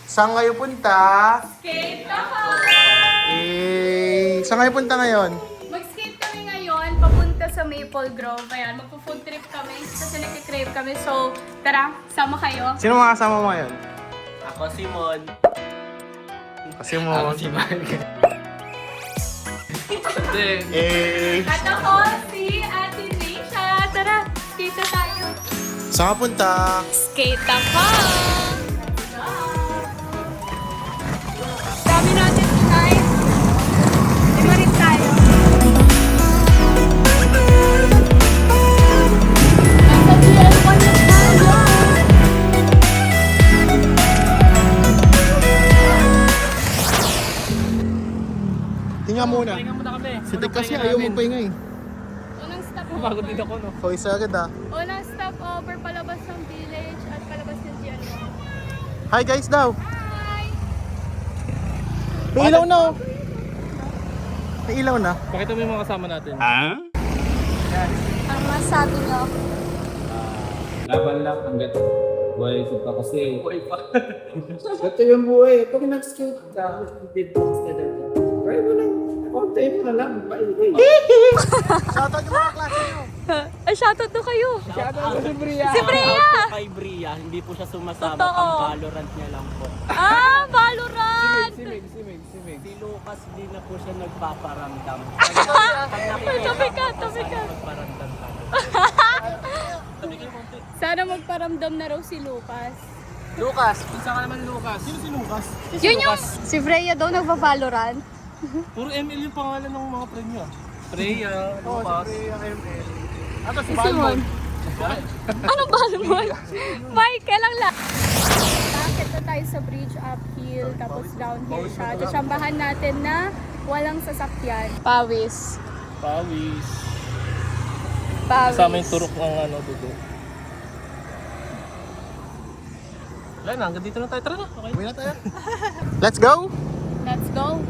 Saan kayo punta? Skate ako! Saan kayo punta ngayon? Mag-skate kami ngayon, papunta sa Maple Grove. Ayan, magpo-food trip kami kasi nagkikrave kami. So, tara, sama kayo. Sino mga kasama mo ngayon? Ako si Mon. Kasi mo. Si Mark. At ako, si Ate Nisha. Tara, skate na tayo. Saan ka punta? Skate ako! Dami natin guys. Lima rin tayo. Nasa GL1 na tayo. Tinga muna. Pahinga muna kami. Si Tek kasi ayaw magpahinga eh. Unang stop Pagod din ako, no? So isa agad ah. Unang stop over palabas ng village at palabas ng GL1. Hi guys daw. Hi! May ilaw na oh. May ilaw na. Pakita mo yung mga kasama natin. Ang masabi niyo? Laban lang hanggat buhay ko pa kasi. Buhay pa. Ito yung buhay. Pag nag-skate ka, hindi box ka na. Try mo lang. Konti mo na lang. Paigay. Shoutout yung mga klase nyo. Ay, shoutout to kayo! Shoutout sa Bria. Si Brea! Kay Bria, hindi po siya sumasama. Totoo. Pang Valorant niya lang po. Ah, Valorant! Simig. Si Lucas, di na po siya nagpaparamdam. Ay, tabi ka. Nagpaparamdam ka. Sana magparamdam na raw si Lucas. Lucas, pinsa ka naman Lucas. Sino si Lucas? Yun yung... Si Freya daw nagpa-Valorant. Puro ML yung pangalan ng mga friend niya. Freya, Lucas. Ako si Simon. Anong Balmon? Michael ang la... Bakit na tayo sa bridge uphill, tapos downhill siya. Tsambahan natin na walang sasakyan. Pawis. Pawis. Pawis. Kasama yung turok ng ano, dugo. Wala na, hanggang dito na tayo. Tara na, okay. Uwi na tayo. Let's go! Let's go.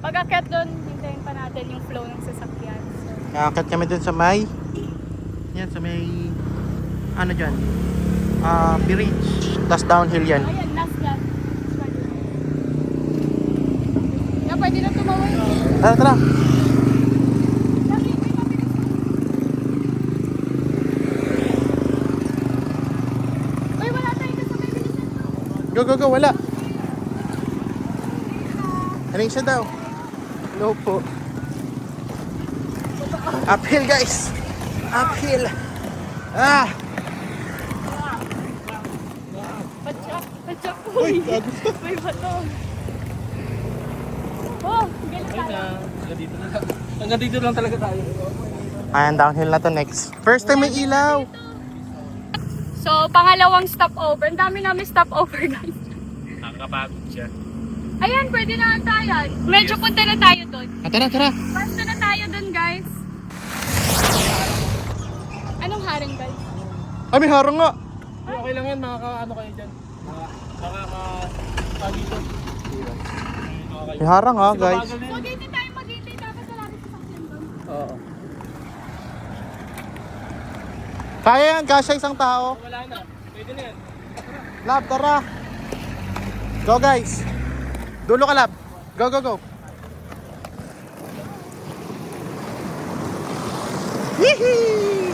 Pag-akit doon, hintayin pa natin yung flow ng sasakyan. So, Nakakit kami dun sa may... Yan, sa may... Ano dyan? Bridge. Tapos downhill yan. ayan, last lap. Yeah, pwede na tumawid. Tara, tara. Uy, wala tayo kasabay. Bilisan mo. Go, wala. Ano siya daw? Hello po. Uphill guys. Uphill. Patsak. Uy, may bato. Oh, galing Okay tayo. na, hanggang dito na lang. Hanggang dito lang talaga tayo. Ayan, downhill na to next. First time may ilaw. So, pangalawang stopover. Ang dami namin stopover, guys. Nakakapagod siya. Ayan, pwede na tayo. Medyo punta na tayo doon. Tara. Basta na tayo doon, guys. Anong haring, guys? Ay, may harang nga. Okay lang yan, makaka-ano kayo dyan. Makaka-pagito. May harang ha, guys. So, dito tayo mag-hintay. Dapat wala rin sasakyan doon. Oo. Kaya yan, kasya isang tao. Wala na, pwede na yan. Lab, tara. Go guys. Dulo ka, Lab. Go. Yee!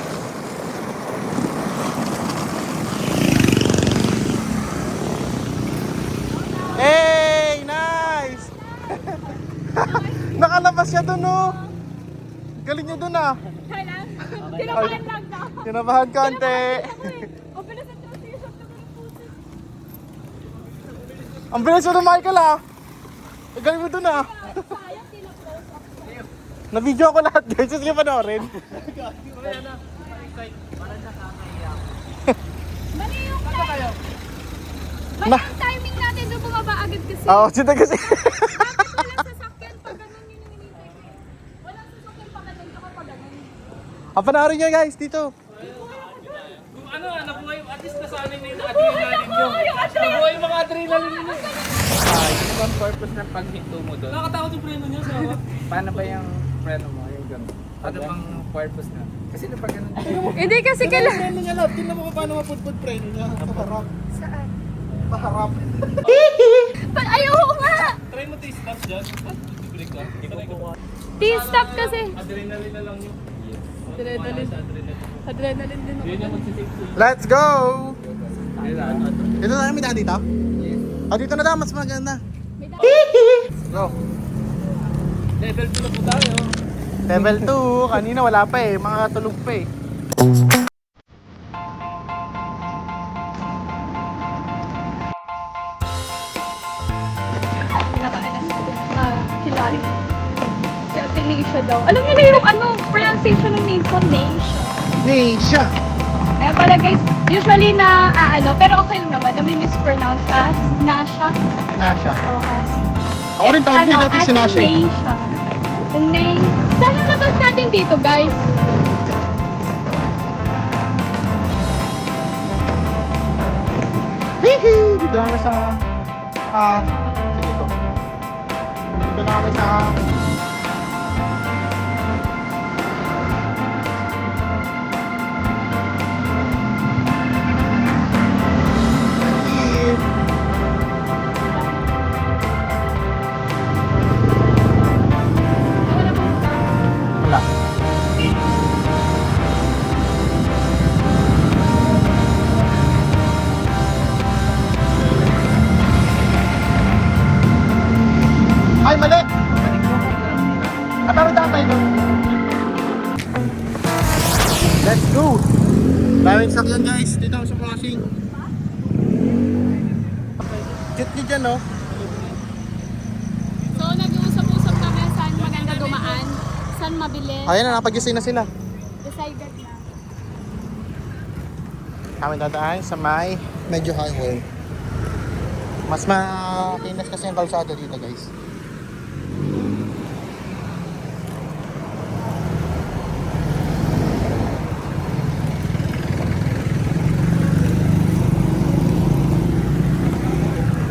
Hey, nice! Nakalabas siya dun, oh. Galing niyo dun, ah. Kailan? Tinabahan lang daw. Kinabahan konti. O, bilis ang transition naman ng puso. Ang bilis mo na, Michael, ah. Ang galing mo dun, ah. Sayang, tinapress up. Na-video ko lahat, guys. Sige panoorin. Mali yung timing. Mali Ma- yung timing natin doon bumaba agad kasi. Oo, sita kasi. Dapat walang sasakyan pag ganun yun yung hinintay ko. Walang sasakyan pag ganun ka pag ganun. Panoorin nyo, guys, dito. Kung ano, nabuhay, at least nasanay na yung adrenaline nyo. Nabuhay yung mga adrenaline nyo. Ano bang purpose ng paghinto mo doon? Nakakatakot yung preno nyo, sawa. Paano ba yung preno mo? Yung gano'n? Ano bang purpose na? Kasi napag ganun. Hindi kasi kailangan. Preno niya, Lab. Tingnan mo kung paano mapudpud preno niya. Sa harap. Saan? Paharap. T-stop dyan. Break ka. T-stop kasi. Adrenaline na lang yun. Adrenaline. Adrenaline din Yun ako. yung magsisave ko. Let's go! Dito tayo, may daan dito? Dito na daw, mas maganda. May Go. Level 2 na po tayo. Level 2, kanina wala pa eh, mga tulog pa eh. Hilary. Si Ate Neisha daw. Alam niyo na yung pronunciation ng name ko, Neisha. Nisha! Ayan pala guys, usually na pero okay lang naman, nami-mispronounce as Nasha. Nasha. Okay. Ako rin tawag niya natin si Nasha eh. Neisha. Name. Sana labas natin dito guys. Hihi! Dito na kami sa... dito. Dito na kami sa... Wala. Ay, mali! Atawid tayo doon. Let's go! Daming sakyan guys, dito ako sa crossing. Cute nyo dyan, no? So, nag-uusap-usap kami saan maganda dumaan, saan mabilis. Ayan na, napag-gising na sila. Decided na. Kami dadaan sa may medyo highway. Mas makinis kasi yung kalsada dito guys.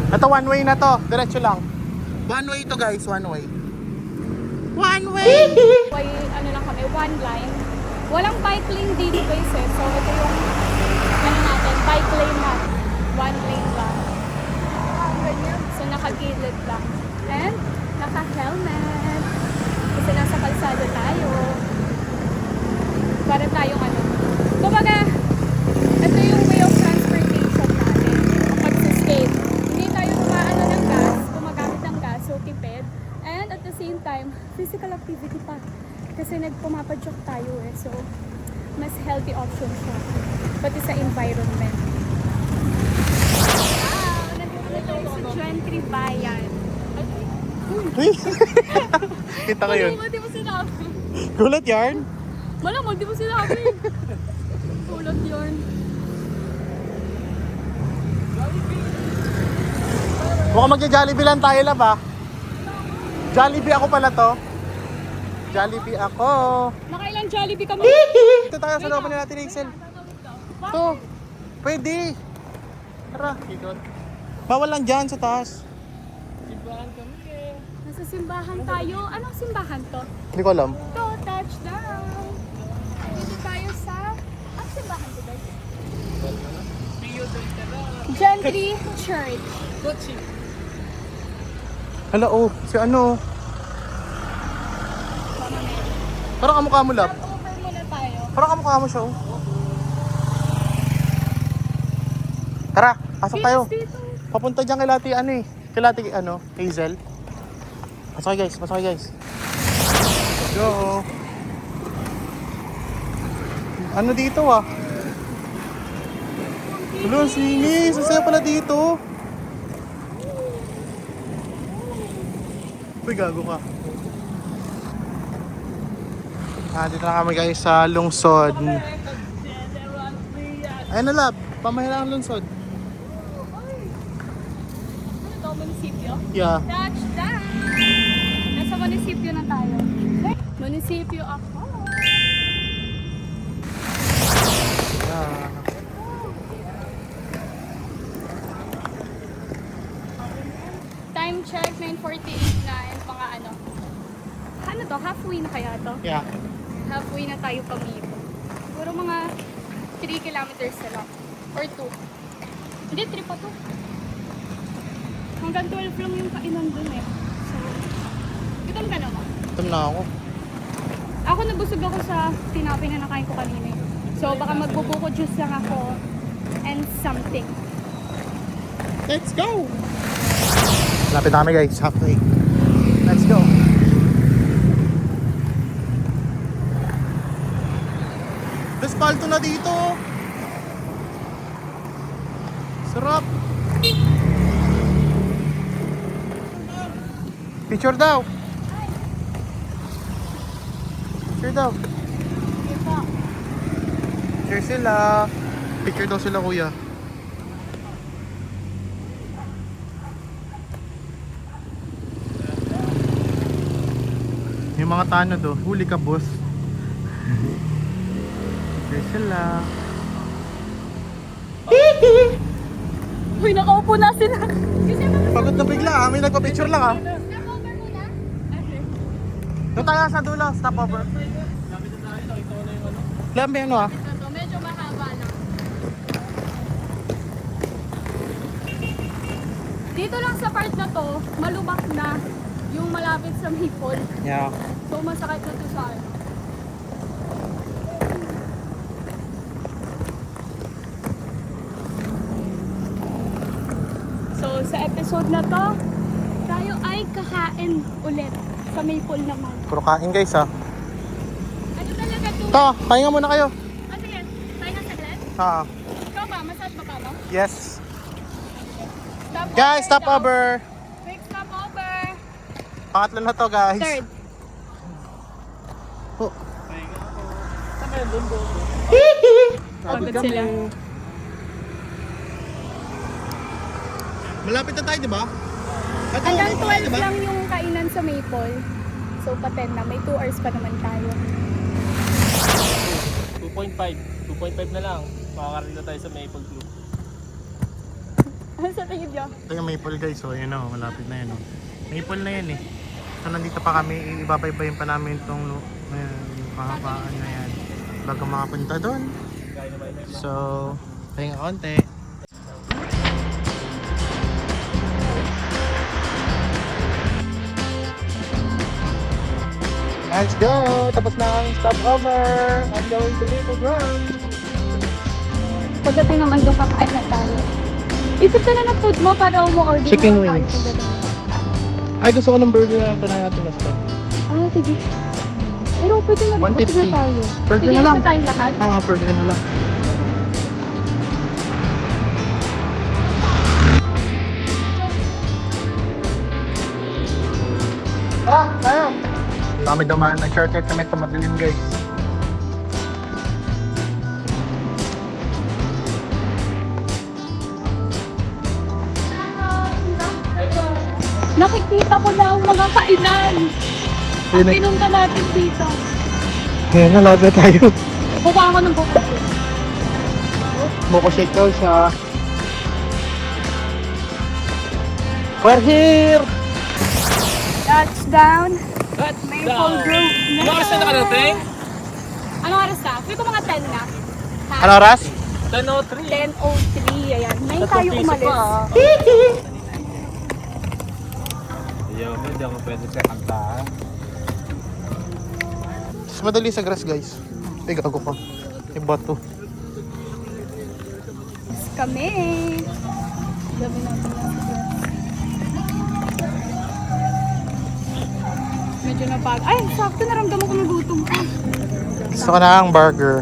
Ito one way na to, diretso lang. One way to guys, one way. One way! May lang kami, one line. Walang bike lane dito guys eh. So, ito yung natin, bike lane na. One lane lang. So, nakagilid lang. And, naka-helmet. Kasi nasa kalsada tayo. Para tayong kumbaga, ito yung way of transportation natin. Pag-escape. Hindi tayo ng gas, gumagamit ng gas, so tipid. And at the same time, physical activity pa. Kasi nagpumapadjok tayo eh. So, mas healthy option siya. Pati sa environment. Wow! Nandito tayo sa Gentry Bayan. Kita ko yun. Malamang, di mo sinabi. Gulat yarn? Malamang, di mo sinabi. Kulot yun. Mukhang magja-Jollibee lang tayo lab ah. Jollibee ako pala to. Jollibee ako. Nakailang Jollibee kami. Ito tayo sa looban natin, Excel. Ito. Pwede. Tara. Bawal lang dyan sa taas. Simbahan kami eh. Nasa simbahan tayo. Anong simbahan to? Hindi ko alam. To, touchdown! Dito tayo sa... Ang simbahan to guys? Pio del Tala. Gentry Church. Kotse. Hala oh, si ano. Parang kamukha mo lab. Stop over muna tayo. Parang kamukha mo siya oh. Tara, pasok tayo. Dito. Papunta dyan kay Lati kay Lati Hazel. Pasok kayo guys, pasok kayo guys. Go. Ano dito ah? Hello, sinis. Sasaya pala dito. Uy, gago ka. Dito na kami guys sa lungsod. Ayun na lab, pamahilang lungsod. Ano to? Munisipyo? Yeah. Touchdown! Nasa munisipyo na tayo. Munisipyo ako. Yeah. Time check, 9:48 na and mga ano to? Halfway na kaya to? Yeah. Halfway na tayo pamito. Puro mga 3 kilometers na lang. Or 2. Hindi, 3 pa to. Hanggang 12 lang yung kainan dun eh. Gutom ka naman. Gutom na ako. Ako nabusog ako sa tinapay na nakain ko kanina. So baka magbubuko juice lang ako and something. Let's go! Lapit na kami guys, halfway. Let's go! Respalto na dito! Sarap! Picture daw! Picture daw! Picture sila! Picture daw sila kuya. Yung mga tanod do, huli ka boss. Picture sila. Uy, nakaupo na sila. Pagod na bigla ah, may nagpa-picture lang ah. Stopover muna? Okay. Doon tayo sa dulo, stop over. Lambe ano ah? Ito, medyo mahaba lang. Dito lang sa part na to, malubak na yung malapit sa Maple. Yeah. So masakit na to sa akin. So sa episode na to, tayo ay kakain ulit sa Maple naman. Puro kain guys ah. Ano talaga to? Ito, pahinga muna kayo. Ano yan? Tayo na saglit? Ah, Ikaw ba? Masad ba ka mo? yes. Stop Guys, stop daw. over. Quick stop over. Pangatlo na to guys. Third. Oh. Pagod sila. Malapit na tayo, di ba? Hanggang 12 lang yung kainan sa Maple. So pa 10 na. May 2 hours pa naman tayo. 2.5. 2.5 na lang. Makakarating na tayo sa Maple Group. Ano sa tingin nyo? Ito yung Maple guys, so yun o, malapit na yun o. Maple na yan eh. So nandito pa kami, ibabaybayin pa namin itong kahabaan na yan bago makapunta doon. So, pahinga konti. Let's go! Tapos na ang stopover! I'm going to Maple Grove! Pagdating naman doon kakain na tayo. Isip ka na ng food mo para umu-order. Chicken ng kain wings. sa ganun. Ay, gusto ko ng burger na ito na natin na stop. Ah, sige. Pero pwede na 150. pwede na tayo. Burger Sige, na lang. isa tayong lahat. Burger na lang. Tayo! Dami dumaan na shortcut kami sa madilim guys. Nakikita ko na ang mga kainan. Ang Yun eh. pinunta natin dito. Ngayon na lahat na tayo. Kukuha ako ng buko. Buko shake daw siya. We're here! Touchdown. That's Maple Grove na. Ano oras na nakarating? Anong oras na? Feel ko mga 10 na. Ha? Ano oras? 10:03. 10:03. Ayan. Ngayon tayo piso umalis. pa, ah. Yo, hindi ako pwede sa kantahan. Mas madali sa grass guys. Ay, gago ka. May bato. Kami. Dami natin lang sa grass. Medyo napag... Ay, sakto naramdaman ko nagutom ko. Gusto ko na ang burger.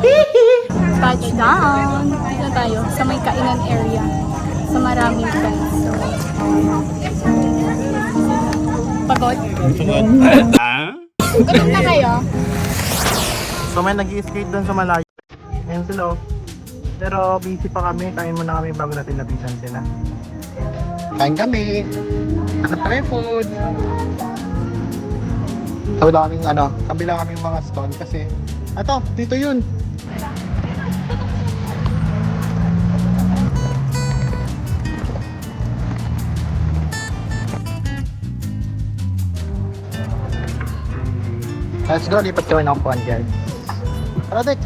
Touchdown! Dito tayo sa may kainan area. Sa maraming friends. So, pagod? Gutom na kayo? So may nag-i-skate doon sa malayo. Ayun sila oh. Pero busy pa kami. Kain muna kami bago natin lapitan sila. Kain kami. Hanap kami food. Kabila kaming kabila kaming mga stall kasi dito yun. Let's go, lipat kami ng puan guys. Tara, Dick.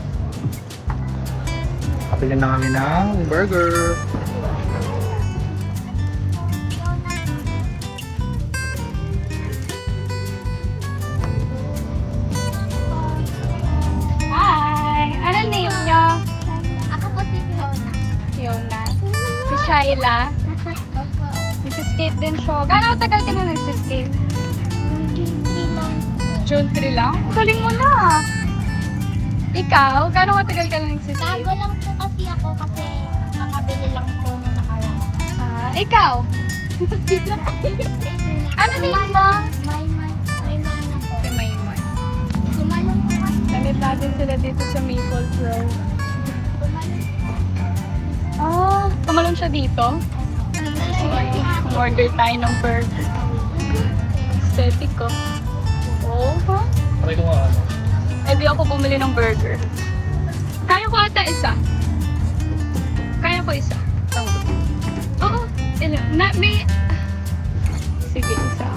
Kapili na kami ng burger. Ayla. Nag-skate din siya. Gano'ng tagal ka na nag-skate? June 3 lang? Galing mo na. Ikaw, gano'ng katagal ka na nag-skate? Bago lang po kasi ako kasi nakabili lang po nung nakaraan. Ikaw? Ano din mo? May na po. Si Maymay. Sumalong po kasi. Namit natin sila dito sa Maple Grove. Tumalon siya dito? Order tayo ng burger. Aesthetic ko. Oh, ha? Try ko nga ano. Eh, di ako bumili ng burger. Kaya ko ata isa. Kaya ko isa. Oo. May... Sige, isa.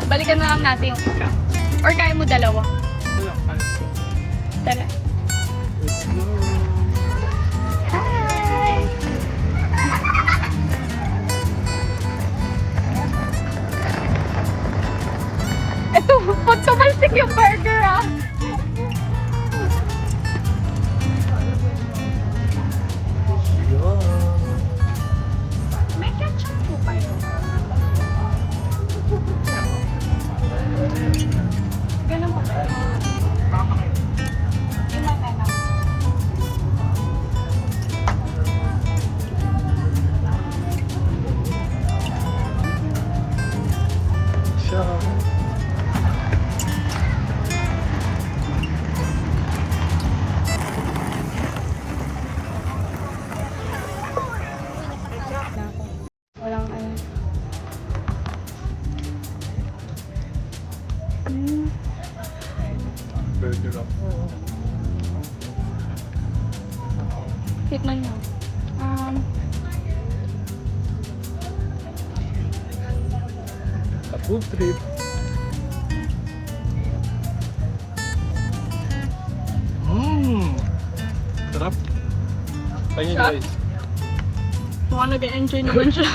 Balikan na lang natin yung isa. Or kaya mo dalawa. Tara. Hi! Ito, pagkamalsik yung burger ah. May ketchup po kayo. Ganun po ba? Lima na lang. Walang ano. Burger up. Tikman mo. A food trip. Sarap. Thank you guys. Mukhang nag-enjoy naman siya.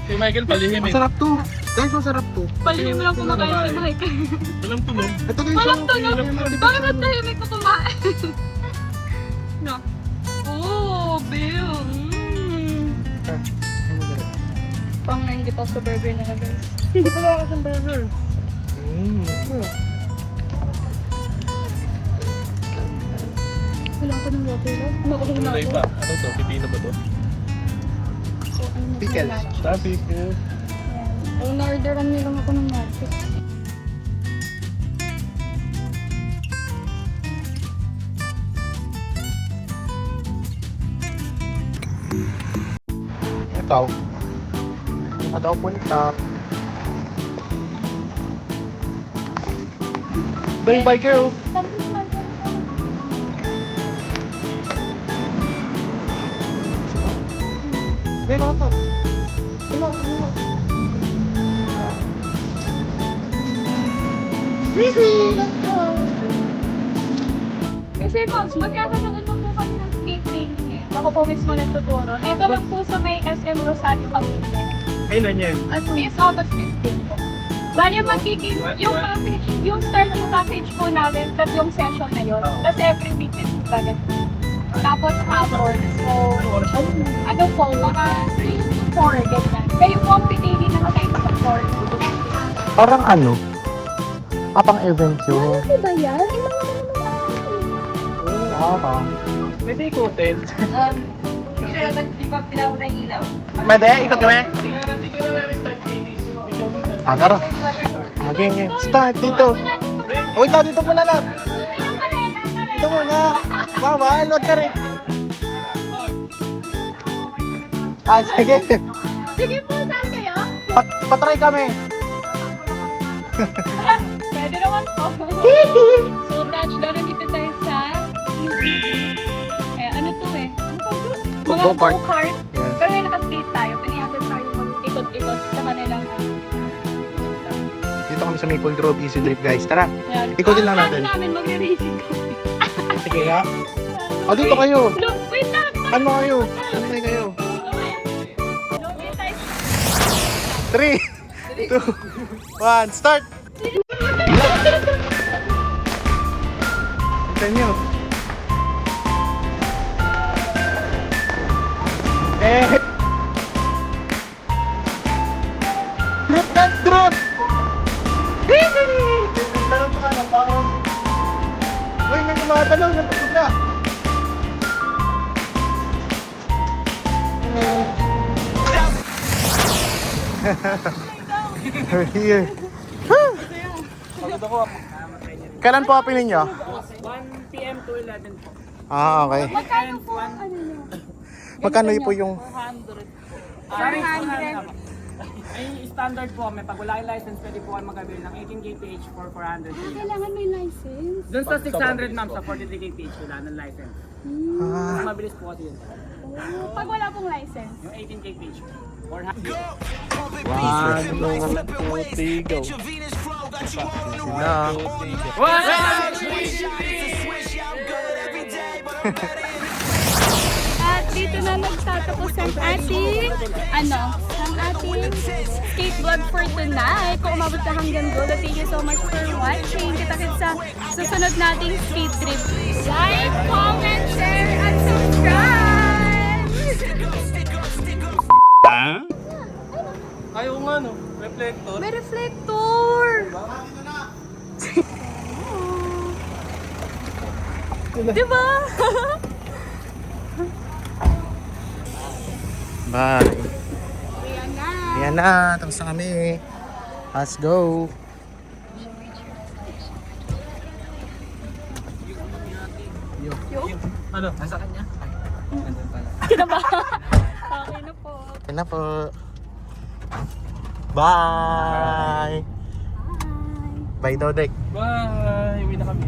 Si Michael palihim eh. Masarap to. Guys, masarap to. Palihim lang kumakain si Michael. Walang tunog. Ito guys, Walang oh. tunog. Bakit ang tahimik ko kumain? No. Oh, Bill. Pang nainggit ako sa burger na guys. Hindi ko lang kasang burger. Wala ko ng water love. Makuha na Kulay ako. pa. Ano to? Pipino ba to? So, ano na Pickle. nachos? Traffic eh. Ayan. Na-orderan niyo lang ako ng nachos. Ito. Ito daw punta. Bang biker oh. Bang ako. Kasi Pops, magkakaroon po po kami ng skating. Ako po mismo nagtuturo. Ito lang po sa may SM Rosario Cavite. Ay, nanyan. At is August 15 po. Bali magiging yung package, yung start ng package po namin, tatlong session na yun. Tapos every weekend po talaga. Tapos hapon. So, ano po, mga 3 to 4, ganyan. Kayo po ang pinili na kayo sa 4. Parang ano? Pang event yun. Ano ba yan? Pwede ikutin. Mede, ikot kami. Tara. Okay. Start dito. Wait lang, dito muna lang. Dito muna. Bawal, wag ka rin. Sige. Sige po, saan kayo? Patry kami. Pwede naman po. So, touchdown na dito tayo sa ano to eh? Mga Go-kart. go-kart. Yes. Pero may naka-skate tayo. Pinayagan tayo mag-ikot-ikot sa kanilang Dito kami sa Maple Grove Easy Trip guys. Tara. yan. Ikutin lang natin. Plano namin magre-racing kami. Sige nga. O dito kayo. Look, wait lang. Ano kayo? Ano kayo? Wait tayo. 3, 2, 1, start! Tignan nyo. Eh! Lieutenant Groot! Tanong pa ka, parang... Uy, may tumatanong, natulog na! Here. Kailan po open ninyo? 1 p.m. to 11 po. Ah, okay. Magkano po ang ano nyo? Magkano po yung... 400. Ay, standard po. May pag wala yung license, pwede po kayo mag-avail ng 18 kph for 400. Kailangan may license. Doon sa 600 ma'am, sa 43 kph wala ng license. Mas mabilis po kasi yun. Oh, pag wala pong license. Yung 18 kph. 400. Sila. At dito na nagtatapos ang ating, ang ating skate vlog for tonight. Kung umabot ka hanggang dulo, thank you so much for watching. Kita-kits sa susunod nating skate trip. Like, comment, share, and subscribe! Ayaw nga no, reflector. May reflector! Diba? Bye. Ayan na. Ayan na, tapos na kami. Let's go. Ano? Nasa kanya? Kinabahan. Okay na po. Ayan na po. Bye. Bye, Dodek. Bye! Uwi na kami.